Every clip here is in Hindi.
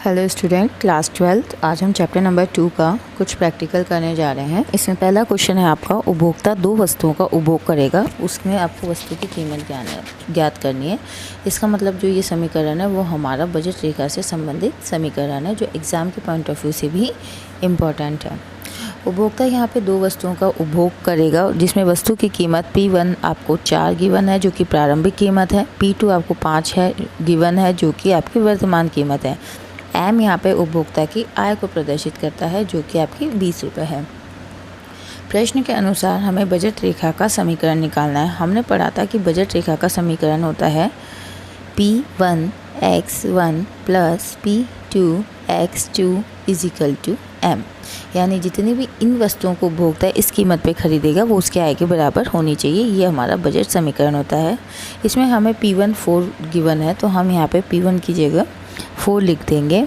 Hello student, class 12th। आज हम चैप्टर नंबर 2 का कुछ प्रैक्टिकल करने जा रहे हैं। इसमें पहला क्वेश्चन है आपका, उपभोक्ता दो वस्तुओं का उपभोग करेगा, उसमें आपको वस्तु की कीमत ज्ञात करनी है। इसका मतलब जो ये समीकरण है वो हमारा बजट रेखा से संबंधित समीकरण है, जो एग्ज़ाम के पॉइंट ऑफ व्यू से भी इम्पॉर्टेंट है। उपभोक्ता यहाँ पे दो वस्तुओं का उपभोग करेगा, जिसमें वस्तु की कीमत P1 आपको 4 गिवन है, जो कि प्रारंभिक कीमत है। P2 आपको 5 है गिवन है, जो कि आपकी वर्तमान कीमत है। M यहाँ पे उपभोक्ता की आय को प्रदर्शित करता है, जो कि आपकी 20 रुपये है। प्रश्न के अनुसार हमें बजट रेखा का समीकरण निकालना है। हमने पढ़ा था कि बजट रेखा का समीकरण होता है P1x1 plus P2x2 is equal to M, यानी जितनी भी इन वस्तुओं को उपभोक्ता इस कीमत पे खरीदेगा वो उसके आय के बराबर होनी चाहिए। ये हमारा बजट समीकरण होता है। इसमें हमें P1 4 गिवन है, तो हम यहाँ पे P1 की जगह 4 लिख देंगे।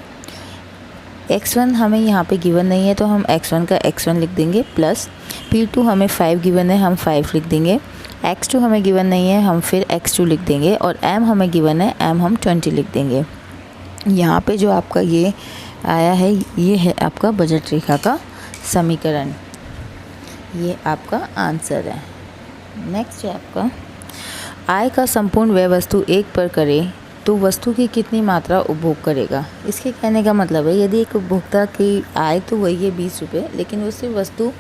x1 हमें यहाँ पे गिवन नहीं है, तो हम x1 का x1 लिख देंगे, प्लस P2 हमें 5 गिवन है, हम 5 लिख देंगे। x2 हमें गिवन नहीं है, हम फिर x2 लिख देंगे, और m हमें गिवन है, m हम 20 लिख देंगे। यहाँ पे जो आपका ये आया है, ये है आपका बजट रेखा का समीकरण, ये आपका आंसर है। नेक्स्ट है आपका, आय का संपूर्ण व्यय वस्तु 1 पर करें तो वस्तु की कितनी मात्रा उपभोग करेगा। इसके कहने का मतलब है, यदि एक उपभोक्ता की आय तो वही है 20 रुपये, लेकिन वो सिर्फ वस्तु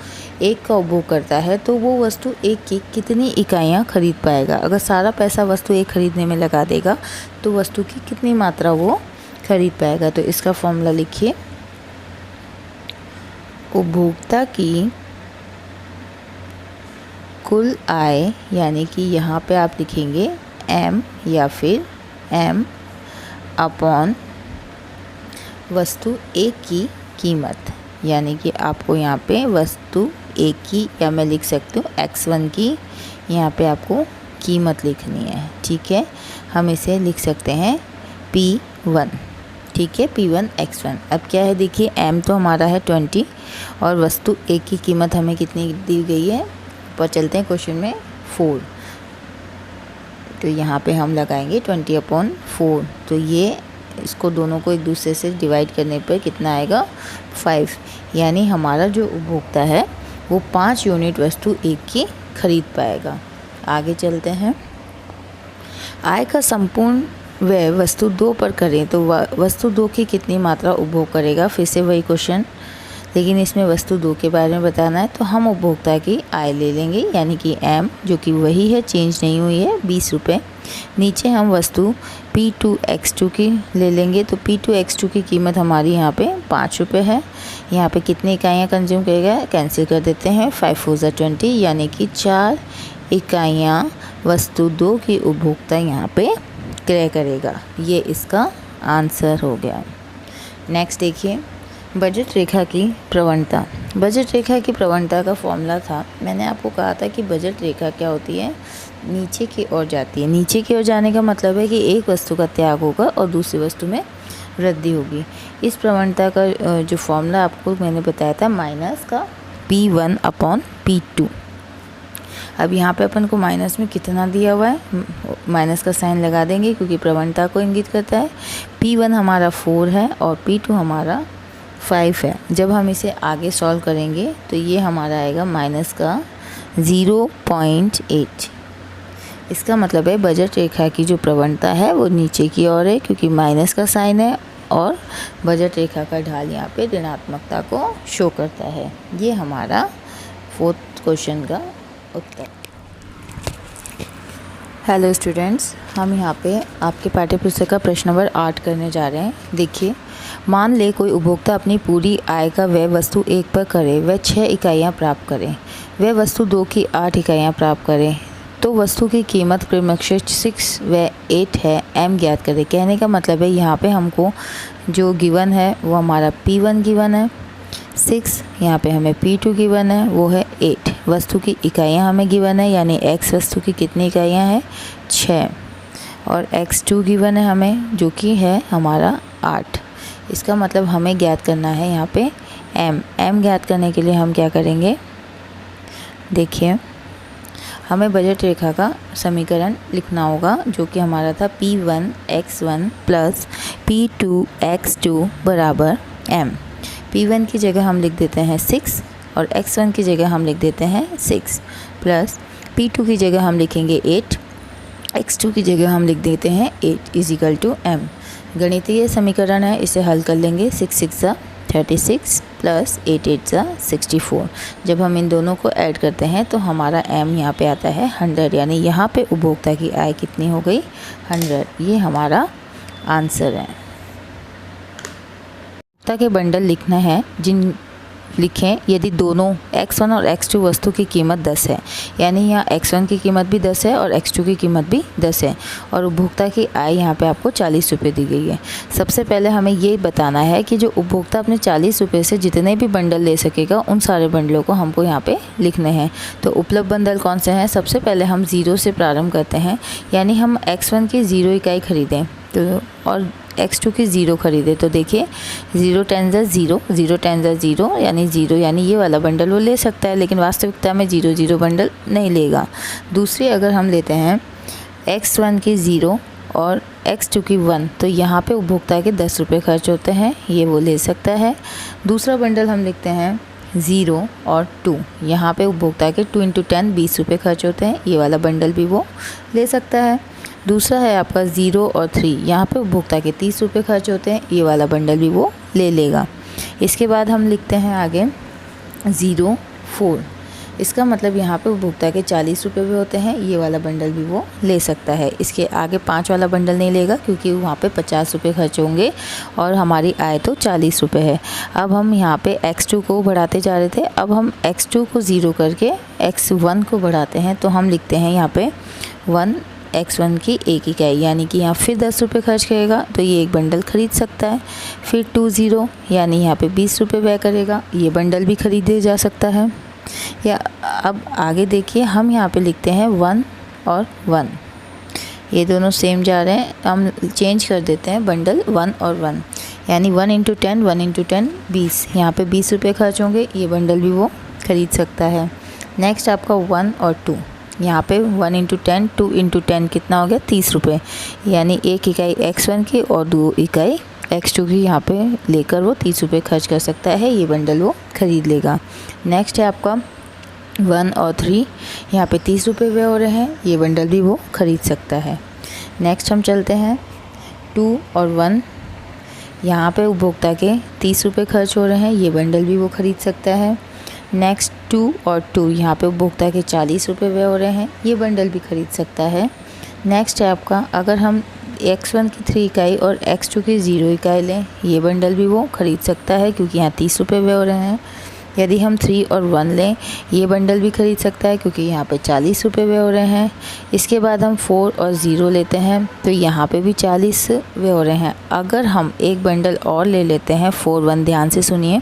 1 का उपभोग करता है, तो वो वस्तु 1 की कितनी इकाइयाँ खरीद पाएगा। अगर सारा पैसा वस्तु 1 खरीदने में लगा देगा तो वस्तु की कितनी मात्रा वो खरीद पाएगा। तो इसका फॉर्मूला लिखिए, उपभोक्ता की कुल आय, यानी कि यहाँ पे आप लिखेंगे M या फिर M अपॉन वस्तु 1 की कीमत, यानी कि आपको यहाँ पे वस्तु 1 की, या मैं लिख सकती हूँ x1 की, यहाँ पे आपको कीमत लिखनी है। ठीक है, हम इसे लिख सकते हैं P1। ठीक है, P1 x1। अब क्या है, देखिए M तो हमारा है 20 और वस्तु 1 की कीमत हमें कितनी दी गई है, पर चलते हैं क्वेश्चन में 4, तो यहाँ पे हम लगाएंगे 20/4। तो ये इसको दोनों को एक दूसरे से डिवाइड करने पर कितना आएगा, 5, यानी हमारा जो उपभोक्ता है वो 5 यूनिट वस्तु 1 की खरीद पाएगा। आगे चलते हैं, आय का संपूर्ण व्यय वस्तु 2 पर करें तो वस्तु 2 की कितनी मात्रा उपभोग करेगा। फिर से वही क्वेश्चन, लेकिन इसमें वस्तु 2 के बारे में बताना है, तो हम उपभोक्ता की आय ले लेंगे, यानी कि M, जो कि वही है, चेंज नहीं हुई है, 20 रुपये। नीचे हम वस्तु P2x2 की ले लेंगे, तो P2x2 की कीमत हमारी यहाँ पे 5 रुपये है। यहाँ पे कितनी इकाइयाँ कंज्यूम करेगा, कैंसिल कर देते हैं, 5 4 20, यानी कि 4 इकाइयाँ वस्तु 2 की उपभोक्ता यहाँ पे क्रय करेगा। ये इसका आंसर हो गया। नेक्स्ट देखिए, बजट रेखा की प्रवणता। बजट रेखा की प्रवणता का फॉर्मूला था, मैंने आपको कहा था कि बजट रेखा क्या होती है, नीचे की ओर जाती है। नीचे की ओर जाने का मतलब है कि एक वस्तु का त्याग होगा और दूसरी वस्तु में वृद्धि होगी। इस प्रवणता का जो फॉर्मूला आपको मैंने बताया था, माइनस का P1/P2। अब यहाँ पे अपन को माइनस में कितना दिया हुआ है, माइनस का साइन लगा देंगे क्योंकि प्रवणता को इंगित करता है। P1 हमारा 4 है और P2 हमारा 5 है। जब हम इसे आगे सॉल्व करेंगे तो ये हमारा आएगा माइनस का 0.8। इसका मतलब है बजट रेखा की जो प्रवणता है वो नीचे की ओर है, क्योंकि माइनस का साइन है और बजट रेखा का ढाल यहाँ पे ऋणात्मकता को शो करता है। ये हमारा 4th क्वेश्चन का उत्तर। हेलो स्टूडेंट्स, हम यहाँ पे आपके पाठ्यपुस्तक का प्रश्न नंबर 8 करने जा रहे हैं। देखिए, मान ले कोई उपभोक्ता अपनी पूरी आय का व्यय वस्तु 1 पर करे, वह 6 इकाइयाँ प्राप्त करें, वह वस्तु 2 की 8 इकाइयाँ प्राप्त करें, तो वस्तु की कीमत क्रमशः 6 व 8 है, M ज्ञात करें। कहने का मतलब है, यहाँ पे हमको जो गिवन है वो हमारा P1 गिवन है 6, यहाँ पे हमें P2 गिवन है वो है 8, वस्तु की इकाइयाँ हमें गिवन है, यानी X वस्तु की कितनी इकाइयाँ हैं, 6, और X2 गिवन है हमें, जो कि है हमारा 8। इसका मतलब हमें ज्ञात करना है यहाँ पे M ज्ञात करने के लिए हम क्या करेंगे, देखिए हमें बजट रेखा का समीकरण लिखना होगा, जो कि हमारा था P1x1 प्लस P2x2 बराबर m। P1 की जगह हम लिख देते हैं 6 और x1 की जगह हम लिख देते हैं 6 प्लस P2 की जगह हम लिखेंगे 8, x2 की जगह हम लिख देते हैं 8 इजिकल टू m। गणितीय समीकरण है, इसे हल कर लेंगे। 6 6 36 प्लस 8 8 64। जब हम इन दोनों को ऐड करते हैं तो हमारा m यहाँ पे आता है 100, यानी यहाँ पे उपभोक्ता की आय कितनी हो गई 100। ये हमारा आंसर है। उपभोक्ता के बंडल लिखना है, जिन लिखें यदि दोनों x1 और x2 वस्तु की कीमत 10 है, यानी यहाँ x1 की कीमत भी 10 है और x2 की कीमत भी 10 है और उपभोक्ता की आय यहाँ पे आपको 40 रुपये दी गई है। सबसे पहले हमें ये बताना है कि जो उपभोक्ता अपने 40 रुपये से जितने भी बंडल ले सकेगा उन सारे बंडलों को हमको यहाँ पे लिखने हैं। तो उपलब्ध बंडल कौन से हैं? सबसे पहले हम 0 से प्रारंभ करते हैं, यानी हम x1 की 0 इकाई खरीदें तो और x2 की 0 खरीदे तो देखिए 0 10 0, 0 10 0 यानी 0, यानी ये वाला बंडल वो ले सकता है, लेकिन वास्तविकता में 0 0 बंडल नहीं लेगा। दूसरी अगर हम लेते हैं x1 की 0 और x2 की 1, तो यहाँ पे उपभोक्ता के 10 रुपये खर्च होते हैं, ये वो ले सकता है। दूसरा बंडल हम लिखते हैं 0 और 2, यहाँ पे उपभोक्ता के 2 × 10 20 रुपये खर्च होते हैं, ये वाला बंडल भी वो ले सकता है। दूसरा है आपका 0 और 3, यहाँ पे उपभोक्ता के 30 रुपये खर्च होते हैं, ये वाला बंडल भी वो ले लेगा। इसके बाद हम लिखते हैं आगे 0 4, इसका मतलब यहाँ पे उपभोक्ता के 40 रुपये भी होते हैं, ये वाला बंडल भी वो ले सकता है। इसके आगे 5 वाला बंडल नहीं लेगा क्योंकि वहाँ पे 50 रुपये खर्च होंगे और हमारी आय तो 40 रुपये है। अब हम यहाँ पे x2 को बढ़ाते जा रहे थे, अब हम x2 को 0 करके x1 को बढ़ाते हैं, तो हम लिखते हैं यहाँ पे 1 x1 की 1 इकाई, यानी कि यहाँ फिर 10 रुपये खर्च करेगा तो ये एक बंडल खरीद सकता है। फिर 2 0, यानी यहाँ पे 20 रुपये व्यय करेगा, ये बंडल भी खरीदे जा सकता है। या अब आगे देखिए हम यहाँ पे लिखते हैं 1 और 1, ये दोनों सेम जा रहे हैं, हम चेंज कर देते हैं बंडल 1 और 1, यानी 1 × 10 1 × 10 20, यहाँ पे 20 रुपये खर्च होंगे, ये बंडल भी वो खरीद सकता है। नेक्स्ट आपका 1 और 2, यहाँ पे 1 × 10 2 × 10 कितना हो गया 30 रुपये, यानी 1 इकाई x1 की और 2 इकाई x2 की यहाँ पे लेकर वो 30 रुपये खर्च कर सकता है, ये बंडल वो खरीद लेगा। नेक्स्ट है आपका 1 और 3, यहाँ पे 30 रुपये व्यय हो रहे हैं, ये बंडल भी वो खरीद सकता है। नेक्स्ट हम चलते हैं 2 और 1, यहाँ पे उपभोक्ता के 30 रुपये खर्च हो रहे हैं, ये बंडल भी वो खरीद सकता है। नेक्स्ट 2 और 2, यहाँ पे उपभोक्ता के 40 रुपये व्यय हो रहे हैं, ये बंडल भी खरीद सकता है। नेक्स्ट है आपका अगर हम x1 की 3 इकाई और x2 की 0 इकाई लें, ये बंडल भी वो खरीद सकता है क्योंकि यहाँ 30 रुपये व्यय हो रहे हैं। यदि हम 3 और 1 लें, ये बंडल भी खरीद सकता है क्योंकि यहाँ पे 40 रुपये व्यय हो रहे हैं। इसके बाद हम 4 और 0 लेते हैं तो यहाँ पे भी 40 व्यय हो रहे हैं। अगर हम एक बंडल और ले लेते हैं 4 1, ध्यान से सुनिए,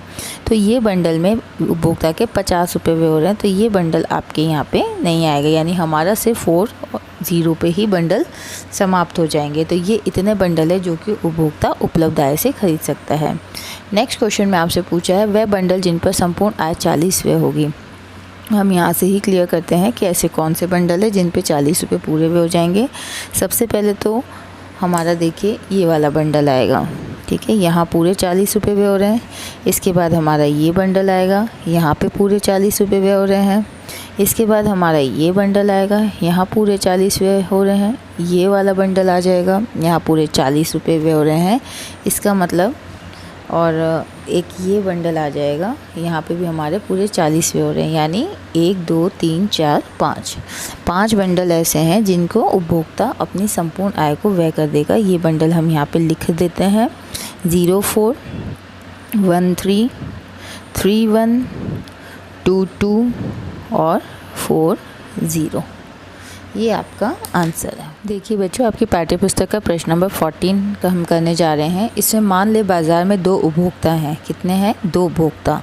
तो ये बंडल में उपभोक्ता के 50 रुपये व्यय हो रहे हैं, तो ये बंडल आपके यहाँ पे नहीं आएगा, यानी हमारा सिर्फ 4 और 0 पे ही बंडल समाप्त हो जाएंगे। तो ये इतने बंडल है जो कि उपभोक्ता उपलब्ध आय से खरीद सकता है। नेक्स्ट क्वेश्चन में आपसे पूछा है वह बंडल जिन पर संपूर्ण आय 40 व्यय होगी। हम यहाँ से ही क्लियर करते हैं कि ऐसे कौन से बंडल है जिन पे 40 रुपये पूरे व्यय हो जाएंगे। सबसे पहले तो हमारा देखिए ये वाला बंडल आएगा, ठीक है, यहाँ पूरे 40 रुपये व्यय हो रहे हैं। इसके बाद हमारा ये बंडल आएगा, यहाँ पे पूरे 40 रुपये व्यय हो रहे हैं। इसके बाद हमारा ये बंडल आएगा, यहाँ पूरे 40 व्यय हो रहे हैं। ये वाला बंडल आ जाएगा, यहाँ पूरे 40 रुपये व्यय हो रहे हैं, इसका मतलब। और एक ये बंडल आ जाएगा, यहाँ पे भी हमारे पूरे 40 व्यय हो रहे हैं, यानी 1 2 3 4 5 बंडल ऐसे हैं जिनको उपभोक्ता अपनी संपूर्ण आय को व्यय कर देगा। ये बंडल हम यहाँ पे लिख देते हैं 0 4 1 3 3 1 2 2 और 4 0। ये आपका आंसर है। देखिए बच्चों, आपकी पाठ्य पुस्तक का प्रश्न नंबर 14 का हम करने जा रहे हैं। इसमें मान ले बाज़ार में 2 उपभोक्ता हैं। कितने हैं? 2 उपभोक्ता।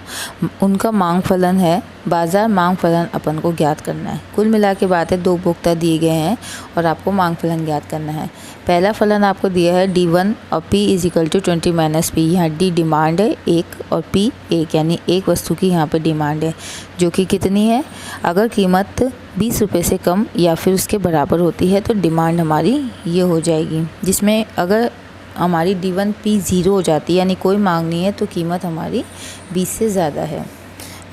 उनका मांग फलन है। बाज़ार मांग फलन अपन को ज्ञात करना है। कुल मिला के बात है 2 उपभोक्ता दिए गए हैं और आपको मांग फलन ज्ञात करना है। पहला फलन आपको दिया है D1 और P = 20 - P। यहाँ D डिमांड है 1 और P 1, यानी एक वस्तु की यहाँ पे डिमांड है जो कि कितनी है? अगर कीमत 20 रुपये से कम या फिर उसके बराबर होती है तो डिमांड हमारी ये हो जाएगी, जिसमें अगर हमारी D1 P 0 हो जाती है यानी कोई मांग नहीं है तो कीमत हमारी 20 से ज़्यादा है।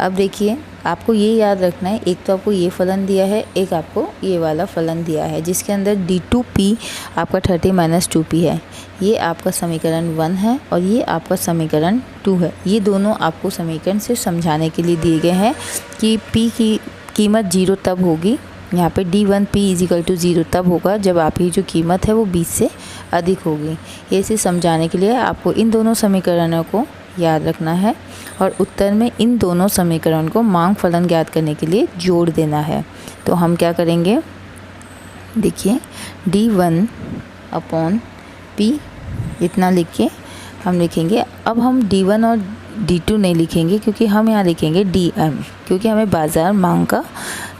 अब देखिए, आपको ये याद रखना है, एक तो आपको ये फलन दिया है, एक आपको ये वाला फलन दिया है जिसके अंदर D2P आपका 30 - 2P है। ये आपका समीकरण 1 है और ये आपका समीकरण 2 है। ये दोनों आपको समीकरण से समझाने के लिए दिए गए हैं कि P की कीमत 0 तब होगी, यहाँ पे D1 P = 0 तब होगा जब आपकी जो कीमत है वो 20 से अधिक होगी। ये चीज़ समझाने के लिए आपको इन दोनों समीकरणों को याद रखना है और उत्तर में इन दोनों समीकरण को मांग फलन ज्ञात करने के लिए जोड़ देना है। तो हम क्या करेंगे, देखिए D1/P इतना लिख के हम लिखेंगे। अब हम D1 और D2 नहीं लिखेंगे क्योंकि हम यहाँ लिखेंगे DM, क्योंकि हमें बाज़ार मांग का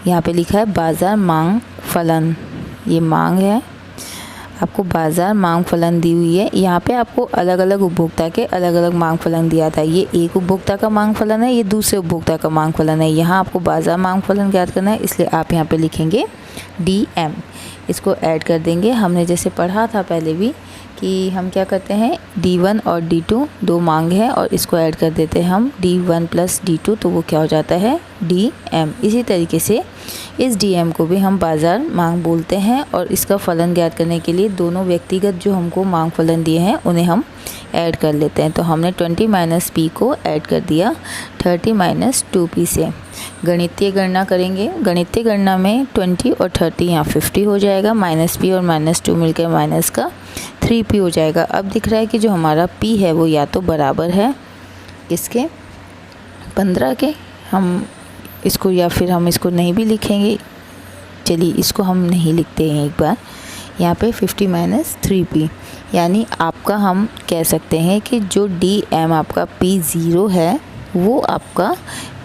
यहाँ पे लिखा है बाज़ार मांग फलन। ये मांग है, आपको बाज़ार मांग फलन दी हुई है। यहाँ पे आपको अलग अलग उपभोक्ता के अलग अलग मांग फलन दिया था। ये एक उपभोक्ता का मांग फलन है, ये दूसरे उपभोक्ता का मांग फलन है। यहाँ आपको बाज़ार मांग फलन ज्ञात करना है, इसलिए आप यहाँ पे लिखेंगे DM। इसको ऐड कर देंगे। हमने जैसे पढ़ा था पहले भी कि हम क्या करते हैं, D1 और D2 2 मांग है और इसको ऐड कर देते हैं हम D1 + D2, तो वो क्या हो जाता है DM। इसी तरीके से इस DM को भी हम बाज़ार मांग बोलते हैं और इसका फलन ज्ञात करने के लिए दोनों व्यक्तिगत जो हमको मांग फलन दिए हैं उन्हें हम ऐड कर लेते हैं। तो हमने 20 - P को ऐड कर दिया 30 - 2P से। गणितीय गणना करेंगे। गणितीय गणना में 20 और 30 यहाँ 50 हो जाएगा, -P और -2 मिलकर माइनस का 3P हो जाएगा। अब दिख रहा है कि जो हमारा P है वो या तो बराबर है इसके 15 के, हम इसको या फिर हम इसको नहीं भी लिखेंगे। चलिए इसको हम नहीं लिखते हैं एक बार, यहाँ पे 50 - 3P, यानी आपका हम कह सकते हैं कि जो DM आपका P0 है वो आपका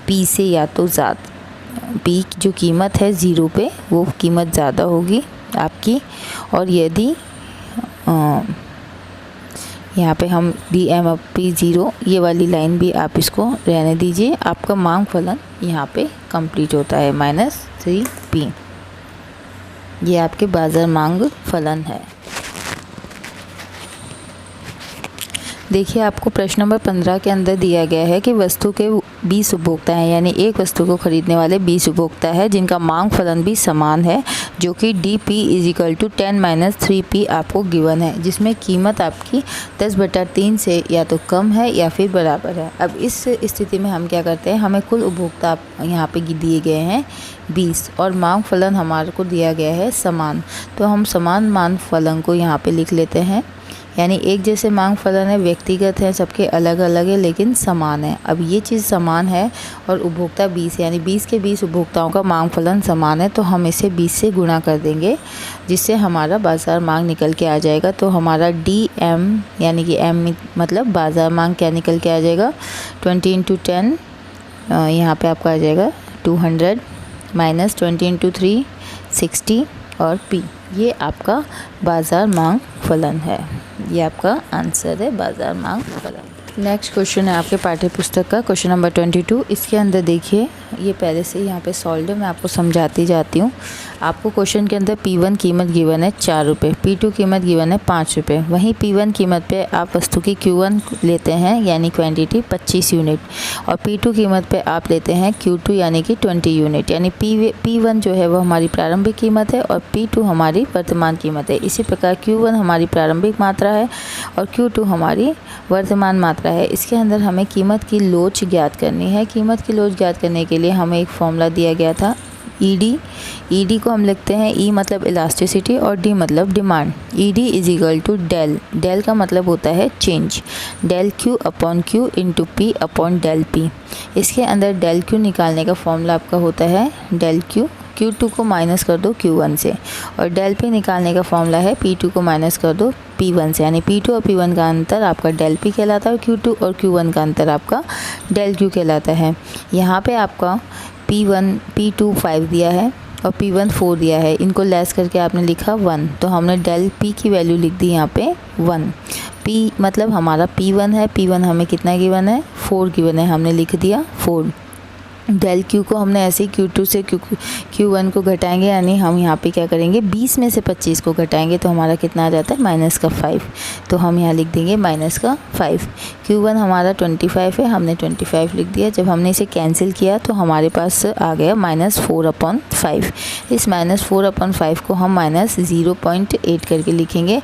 P से या तो ज़्यादा, P जो कीमत है 0 पे वो कीमत ज़्यादा होगी आपकी। और यदि यहाँ पे हम DM P0 ये वाली लाइन भी आप इसको रहने दीजिए, आपका मांग फलन यहाँ पे कंप्लीट होता है -3P। ये आपके बाज़ार मांग फलन है। देखिए, आपको प्रश्न नंबर 15 के अंदर दिया गया है कि वस्तु के 20 उपभोक्ता हैं, यानी एक वस्तु को खरीदने वाले 20 उपभोक्ता है जिनका मांग फलन भी समान है, जो कि DP = 10 - 3P आपको गिवन है, जिसमें कीमत आपकी 10/3 से या तो कम है या फिर बराबर है। अब इस स्थिति में हम क्या करते हैं, हमें कुल उपभोक्ता यहाँ पे दिए गए हैं 20 और मांग फलन हमारे को दिया गया है समान, तो हम समान मांग फलन को यहाँ पे लिख लेते हैं। यानी एक जैसे मांग फलन है, व्यक्तिगत है, सबके अलग अलग है लेकिन समान है। अब ये चीज़ समान है और उपभोक्ता 20 यानी 20 के 20 उपभोक्ताओं का मांग फलन समान है, तो हम इसे 20 से गुणा कर देंगे जिससे हमारा बाज़ार मांग निकल के आ जाएगा। तो हमारा DM यानी कि M मतलब बाज़ार मांग क्या निकल के आ जाएगा, 20 × 10 यहाँ पे आपका आ जाएगा 200 - 20 × 3 60 और P, ये आपका बाज़ार मांग फलन है। ये आपका आंसर है बाज़ार मांग फलन। नेक्स्ट क्वेश्चन है आपके पाठ्य पुस्तक का क्वेश्चन नंबर 22। इसके अंदर देखिए, ये पहले से यहाँ पे सॉल्व है, मैं आपको समझाती जाती हूँ। आपको क्वेश्चन के अंदर P1 कीमत गिवन है 4 रुपये, P2 कीमत गिवन है 5 रुपये। वहीं P1 कीमत पे आप वस्तु की Q1 लेते हैं यानी क्वांटिटी 25 यूनिट, और P2 कीमत पे आप लेते हैं Q2 यानी कि 20 यूनिट। यानी P1 जो है वो हमारी प्रारंभिक कीमत है और P2 हमारी वर्तमान कीमत है। इसी प्रकार Q1 हमारी प्रारंभिक मात्रा है और Q2 हमारी वर्तमान मात्रा है। इसके अंदर हमें कीमत की लोच ज्ञात करनी है। कीमत की लोच ज्ञात करने के लिए हमें एक फॉर्मूला दिया गया था ED को हम लिखते हैं E मतलब इलास्टिसिटी और D मतलब डिमांड। ED = डेल, डेल का मतलब होता है change, del Q/Q × P/del P। इसके अंदर डेल Q निकालने का फॉर्मूला आपका होता है डेल Q Q2 को माइनस कर दो Q1 से, और डेल P निकालने का फॉर्मूला है P2 को माइनस कर दो P1 से, यानी P2 और P1 का अंतर आपका डेल P कहलाता है, Q2 और Q1 का अंतर आपका डेल Q कहलाता है। यहाँ पे आपका P2 5 दिया है और P1 4 दिया है, इनको लेस करके आपने लिखा 1, तो हमने डेल P की वैल्यू लिख दी यहाँ पे 1। P मतलब हमारा P1 है, P1 हमें कितना गिवन है 4 गिवन है, हमने लिख दिया 4। डेल Q को हमने ऐसे ही Q2 से Q1 को घटाएंगे, यानी हम यहाँ पे क्या करेंगे 20 में से 25 को घटाएंगे तो हमारा कितना आ जाता है माइनस का 5, तो हम यहाँ लिख देंगे माइनस का 5। Q1 हमारा 25 है, हमने 25 लिख दिया। जब हमने इसे कैंसिल किया तो हमारे पास आ गया -4/5। इस -4/5 को हम -0.8 करके लिखेंगे।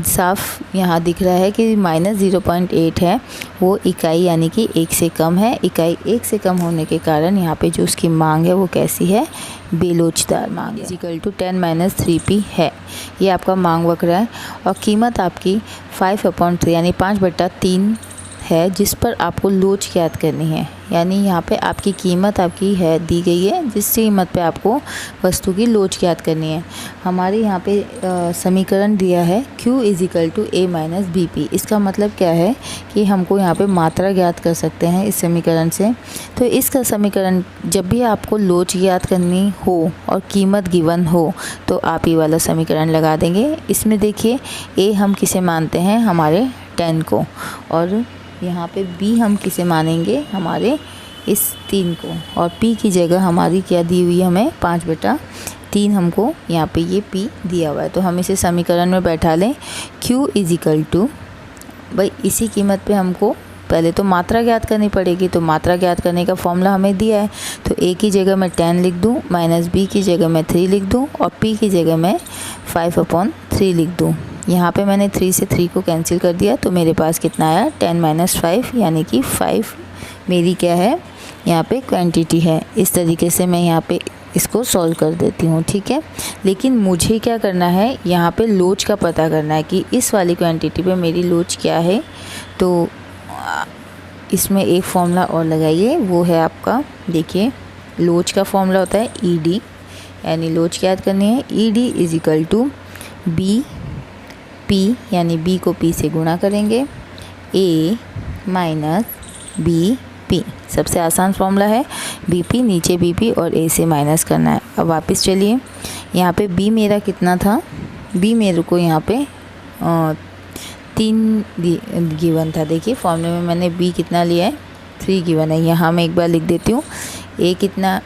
साफ यहाँ दिख रहा है कि -0.8 है वो इकाई यानी कि 1 से कम है। इकाई 1 से कम होने के कारण यहाँ पे जो उसकी मांग है वो कैसी है, बेलोचदार मांग है। इक्वल टू 10 - 3p है, ये आपका मांग वक्र है। और कीमत आपकी 5/3 यानी 5/3 है, जिस पर आपको लोच ज्ञात करनी है। यानी यहाँ पे आपकी कीमत आपकी है दी गई है, जिस कीमत पे आपको वस्तु की लोच ज्ञात करनी है। हमारे यहाँ पे समीकरण दिया है Q = A - BP। इसका मतलब क्या है कि हमको यहाँ पे मात्रा ज्ञात कर सकते हैं इस समीकरण से। तो इसका समीकरण जब भी आपको लोच ज्ञात करनी हो और कीमत गिवन हो तो आप ये वाला समीकरण लगा देंगे। इसमें देखिए A हम किसे मानते हैं, हमारे 10 को, और यहाँ पे B हम किसे मानेंगे, हमारे इस 3 को, और P की जगह हमारी क्या दी हुई है, हमें 5/3 हमको यहाँ पे ये P दिया हुआ है। तो हम इसे समीकरण में बैठा लें। Q = भाई इसी कीमत पे हमको पहले तो मात्रा ज्ञात करनी पड़ेगी, तो मात्रा ज्ञात करने का फॉर्मूला हमें दिया है। तो A की जगह मैं 10 लिख दूँ, -B की जगह मैं 3 लिख दूँ, और P की जगह मैं 5/3 लिख दूँ। यहाँ पे मैंने 3 से 3 को कैंसिल कर दिया तो मेरे पास कितना आया 10 - 5, यानी कि 5 मेरी क्या है यहाँ पे क्वांटिटी है। इस तरीके से मैं यहाँ पे इसको सॉल्व कर देती हूँ, ठीक है। लेकिन मुझे क्या करना है, यहाँ पे लोच का पता करना है कि इस वाली क्वांटिटी पे मेरी लोच क्या है। तो इसमें एक फॉर्मूला और लगाइए, वो है आपका, देखिए लोच का फॉर्मूला होता है ED, यानी लोच याद करनी है। ED = BP, यानी B को P से गुणा करेंगे, A - BP। सबसे आसान फॉर्मूला है, BP नीचे BP और A से माइनस करना है। अब वापस चलिए, यहाँ पे B मेरा कितना था, B मेरे को यहाँ पे 3 गिवन था। देखिए फॉर्मूले में मैंने B कितना लिया है, 3 गिवन है। यहाँ मैं एक बार लिख देती हूँ A कितना,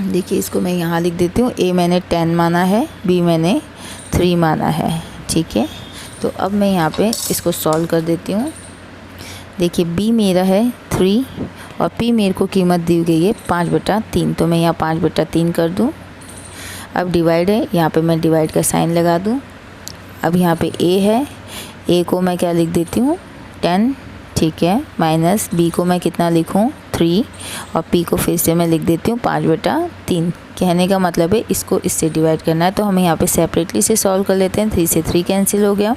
देखिए इसको मैं यहाँ लिख देती हूँ। A मैंने 10 माना है, B मैंने 3 माना है, ठीक है। तो अब मैं यहाँ पे इसको सॉल्व कर देती हूँ। देखिए B मेरा है 3 और P मेरे को कीमत दी गई है 5/3, तो मैं यहाँ 5/3 कर दूँ। अब डिवाइड है, यहाँ पे मैं डिवाइड का साइन लगा दूँ। अब यहाँ पे A है, A को मैं क्या लिख देती हूँ 10, ठीक है, माइनस B को मैं कितना लिखूँ 3, और P को फिर से मैं लिख देती हूँ 5/3। कहने का मतलब है इसको इससे डिवाइड करना है, तो हम यहाँ पे सेपरेटली से सॉल्व कर लेते हैं। 3 से 3 कैंसिल हो गया,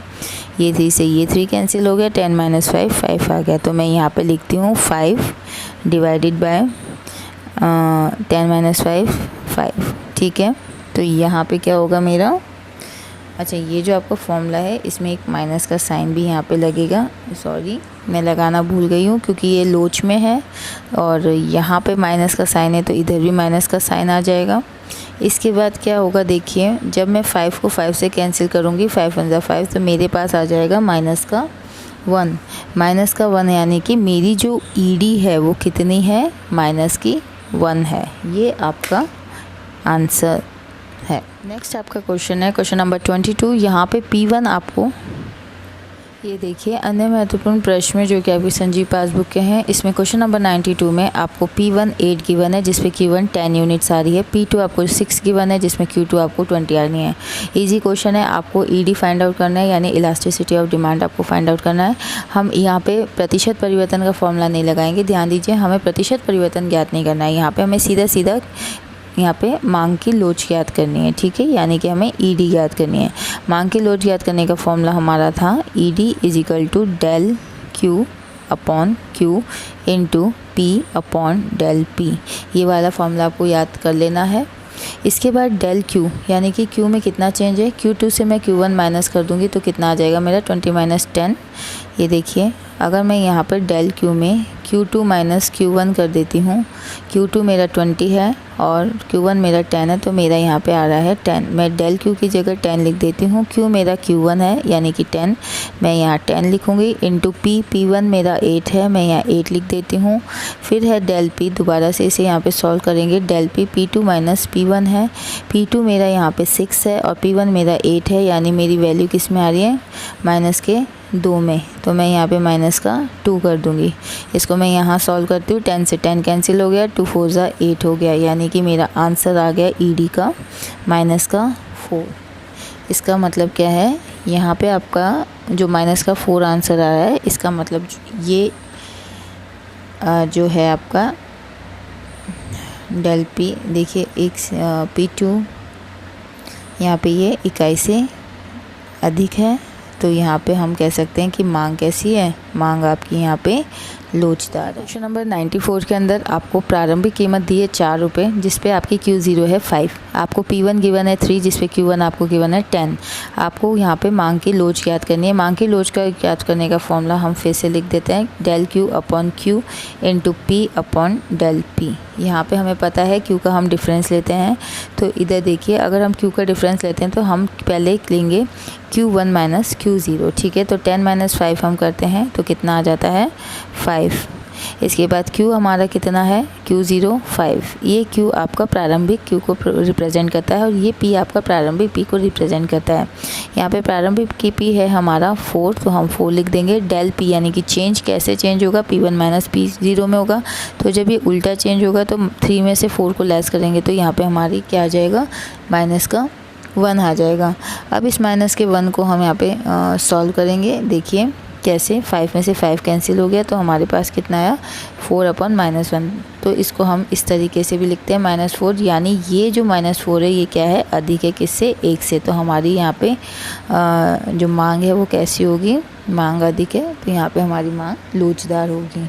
ये 3 से ये 3 कैंसिल हो गया, 10 - 5 5 आ गया। तो मैं यहाँ पे लिखती हूँ 5 डिवाइडेड बाय 10 - 5 5, ठीक है। तो यहाँ पे क्या होगा मेरा, अच्छा ये जो आपका फॉर्मूला है इसमें एक माइनस का साइन भी यहाँ पे लगेगा, सॉरी मैं लगाना भूल गई हूँ क्योंकि ये लोच में है और यहाँ पे माइनस का साइन है, तो इधर भी माइनस का साइन आ जाएगा। इसके बाद क्या होगा, देखिए जब मैं 5 को 5 से कैंसिल करूँगी, 5 × 5, तो मेरे पास आ जाएगा -1। -1 यानी कि मेरी जो ED है वो कितनी है, -1 है। ये आपका आंसर है। नेक्स्ट आपका क्वेश्चन है क्वेश्चन नंबर 22। यहाँ पे P1 आपको, ये देखिए अन्य महत्वपूर्ण प्रश्न में जो कि आपकी संजीव पासबुक के हैं, इसमें क्वेश्चन नंबर 92 में आपको P1 8 गिवन है जिसपे Q1 10 यूनिट्स आ रही है। P2 आपको 6 गिवन है जिसमें Q2 आपको 20 आ रही है। इजी क्वेश्चन है, आपको ED फाइंड आउट करना है, यानी इलास्टिसिटी ऑफ डिमांड आपको फाइंड आउट करना है। हम यहाँ पे प्रतिशत परिवर्तन का फॉर्मूला नहीं लगाएंगे, ध्यान दीजिए हमें प्रतिशत परिवर्तन ज्ञात नहीं करना है। यहाँ पर हमें सीधा यहाँ पे मांग की लोच ज्ञात करनी है, ठीक है, यानी कि हमें ED ज्ञात करनी है। मांग की लोच ज्ञात करने का फॉर्मूला हमारा था ED = del Q/Q × P/del P। ये वाला फॉर्मूला आपको याद कर लेना है। इसके बाद डेल क्यू यानी कि क्यू में कितना चेंज है, Q2 से मैं Q1 माइनस कर दूंगी तो कितना आ जाएगा मेरा 20 माइनस 10। ये देखिए अगर मैं यहाँ पर डेल क्यू में Q2 माइनस Q1 कर देती हूँ, Q2 मेरा 20 है और Q1 मेरा 10 है, तो मेरा यहाँ पे आ रहा है 10। मैं डेल क्यू की जगह 10 लिख देती हूँ। Q मेरा Q1 है यानी कि 10, मैं यहाँ 10 लिखूँगी इंटू P1 मेरा 8 है, मैं यहाँ 8 लिख देती हूँ। फिर है डेल P, दोबारा से इसे यहाँ पे सॉल्व करेंगे। डेल P2 माइनस P1 है, P2 मेरा यहाँ पे 6 है और P1 मेरा 8 है, यानी मेरी वैल्यू किस में आ रही है, माइनस के 2 में, तो मैं यहाँ पे माइनस का 2 कर दूँगी। इसको मैं यहाँ सॉल्व करती हूँ, 10 से 10 कैंसिल हो गया, 2 4 ज़ा 8 हो गया, यानी कि मेरा आंसर आ गया ED का माइनस का 4। इसका मतलब क्या है, यहाँ पे आपका जो माइनस का 4 आंसर आ रहा है, इसका मतलब ये जो है आपका डेल P, देखिए एक P2 यहाँ पे ये इकाई से अधिक है, तो यहाँ पे हम कह सकते हैं कि मांग कैसी है, मांग आपकी यहाँ पे लोचदार है। क्वेश्चन नंबर 94 के अंदर आपको प्रारंभिक कीमत दी है 4 रुपये, जिस पे आपकी Q0 है 5, आपको P1 गिवन है 3, जिस पे Q1 आपको गिवन है 10। आपको यहाँ पे मांग की लोच ज्ञात करनी है। मांग की लोच का ज्ञात करने का फॉर्मूला हम फिर से लिख देते हैं, del Q upon Q into P upon del P। यहाँ पे हमें पता है Q का हम डिफरेंस लेते हैं, तो इधर देखिए अगर हम Q का डिफरेंस लेते हैं तो हम पहले लेंगे Q1 माइनस Q0, ठीक है। तो 10 माइनस 5 हम करते हैं तो कितना आ जाता है 5। इसके बाद Q हमारा कितना है, Q0 5, ये Q आपका प्रारंभिक Q को रिप्रेजेंट करता है और ये P आपका प्रारंभिक P को रिप्रेजेंट करता है। यहाँ पे प्रारंभिक की P है हमारा 4, तो हम 4 लिख देंगे। डेल P यानी कि चेंज कैसे चेंज होगा, P1 माइनस P0 में होगा, तो जब ये उल्टा चेंज होगा तो 3 में से 4 को लेस करेंगे तो यहाँ पे हमारी क्या आ जाएगा, माइनस का 1 आ जाएगा। अब इस माइनस के 1 को हम यहाँ पे सॉल्व करेंगे। देखिए कैसे, 5 में से 5 कैंसिल हो गया तो हमारे पास कितना आया, 4 अपॉन माइनस 1। तो इसको हम इस तरीके से भी लिखते हैं -4, यानी ये जो -4 है ये क्या है, अधिक है किससे, 1 से। तो हमारी यहाँ पे जो मांग है वो कैसी होगी, मांग अधिक है, तो यहाँ पे हमारी मांग लोचदार होगी।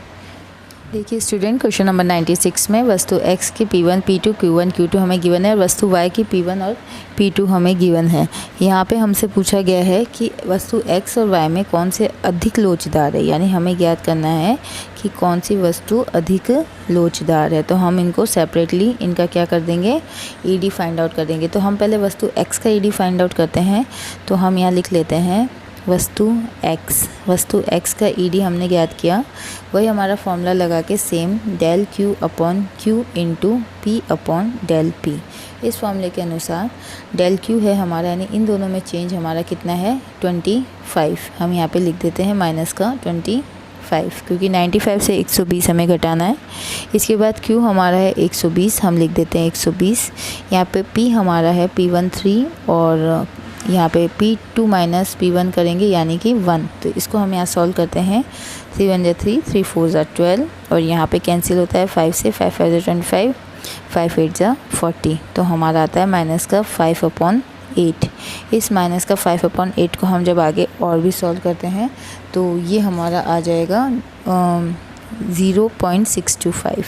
देखिए स्टूडेंट, क्वेश्चन नंबर 96 में वस्तु x की P1 P2 Q1 Q2 हमें गिवन है और वस्तु y की P1 और P2 हमें गिवन है। यहाँ पे हमसे पूछा गया है कि वस्तु x और y में कौन से अधिक लोचदार है, यानी हमें ज्ञात करना है कि कौन सी वस्तु अधिक लोचदार है। तो हम इनको सेपरेटली इनका क्या कर देंगे, ED फाइंड आउट कर देंगे। तो हम पहले वस्तु x का ED फाइंड आउट करते हैं, तो हम यहाँ लिख लेते हैं वस्तु x का ED हमने ज्ञात किया, वही हमारा फॉर्मूला लगा के same del Q upon Q into P upon del P। इस फॉर्मूले के अनुसार डेल Q है हमारा, यानी इन दोनों में चेंज हमारा कितना है 25। हम यहाँ पे लिख देते हैं माइनस का 25, क्योंकि 95 से 120 हमें घटाना है। इसके बाद Q हमारा है 120, हम लिख देते हैं 120। यहाँ पे P हमारा है P1 3 और यहाँ पे P2 माइनस P1 करेंगे यानी कि 1। तो इसको हम यहाँ सॉल्व करते हैं, 3 1 3, 3 4 12 और यहाँ पे कैंसिल होता है 5 से, 5 5 25, 5 8 40। तो हमारा आता है माइनस का 5 अपॉन 8। इस माइनस का 5 अपॉन 8 को हम जब आगे और भी सॉल्व करते हैं तो ये हमारा आ जाएगा 0.625।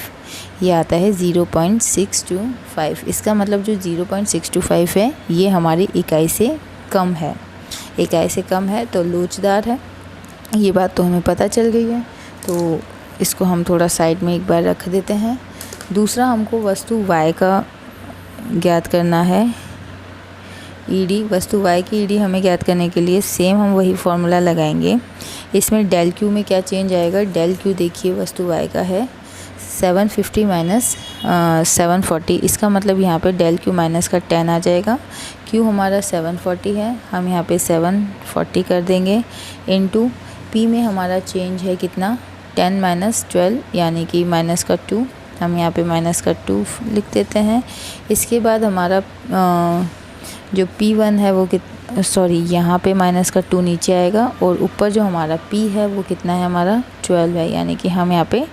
ये आता है 0.625। इसका मतलब जो 0.625 है ये हमारी इकाई से कम है, इकाई से कम है तो लोचदार है। ये बात तो हमें पता चल गई है, तो इसको हम थोड़ा साइड में एक बार रख देते हैं। दूसरा हमको वस्तु y का ज्ञात करना है, ED। वस्तु y की ED हमें ज्ञात करने के लिए सेम हम वही फॉर्मूला लगाएंगे। इसमें डेल Q में क्या चेंज आएगा, डेल Q देखिए वस्तु y का है 750 माइनस 740। इसका मतलब यहाँ पे डेल Q माइनस का 10 आ जाएगा। Q हमारा 740 है, हम यहाँ पे 740 कर देंगे इंटू P में हमारा चेंज है कितना 10 माइनस 12 यानी कि माइनस का 2। हम यहाँ पे माइनस का 2 लिख देते हैं। इसके बाद हमारा जो P1 है वो यहाँ पे माइनस का 2 नीचे आएगा और ऊपर जो हमारा P है वो कितना है हमारा 12 है, यानी कि हम यहाँ पे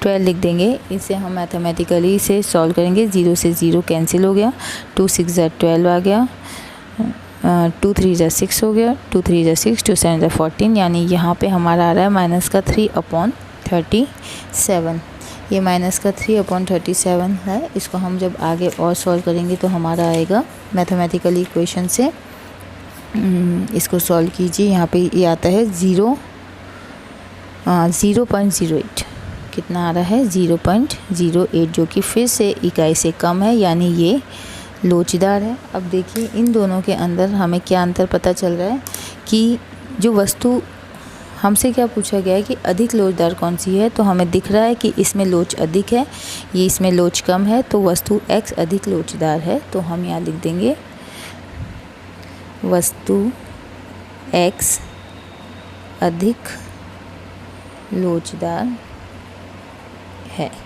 12 लिख देंगे। इसे हम मैथमेटिकली इसे सॉल्व करेंगे, 0 से 0 कैंसिल हो गया, 2 6 12 आ गया, 2 3 6 हो गया, 2 3 6, 2 7 14, यानी यहाँ पे हमारा आ रहा है माइनस का 3 अपॉन 37। ये माइनस का 3/37 है। इसको हम जब आगे और सॉल्व करेंगे तो हमारा आएगा मैथमेटिकल इक्वेशन से। इसको सॉल्व कीजिए। यहाँ पे ये आता है 0.08। कितना आ रहा है? 0.08, जो कि फिर से इकाई से कम है, यानी ये लोचदार है। अब देखिए इन दोनों के अंदर हमें क्या अंतर पता चल रहा है कि जो वस्तु हमसे क्या पूछा गया है कि अधिक लोचदार कौन सी है, तो हमें दिख रहा है कि इसमें लोच अधिक है, ये इसमें लोच कम है, तो वस्तु X अधिक लोचदार है। तो हम यहाँ लिख देंगे वस्तु X अधिक लोचदार है।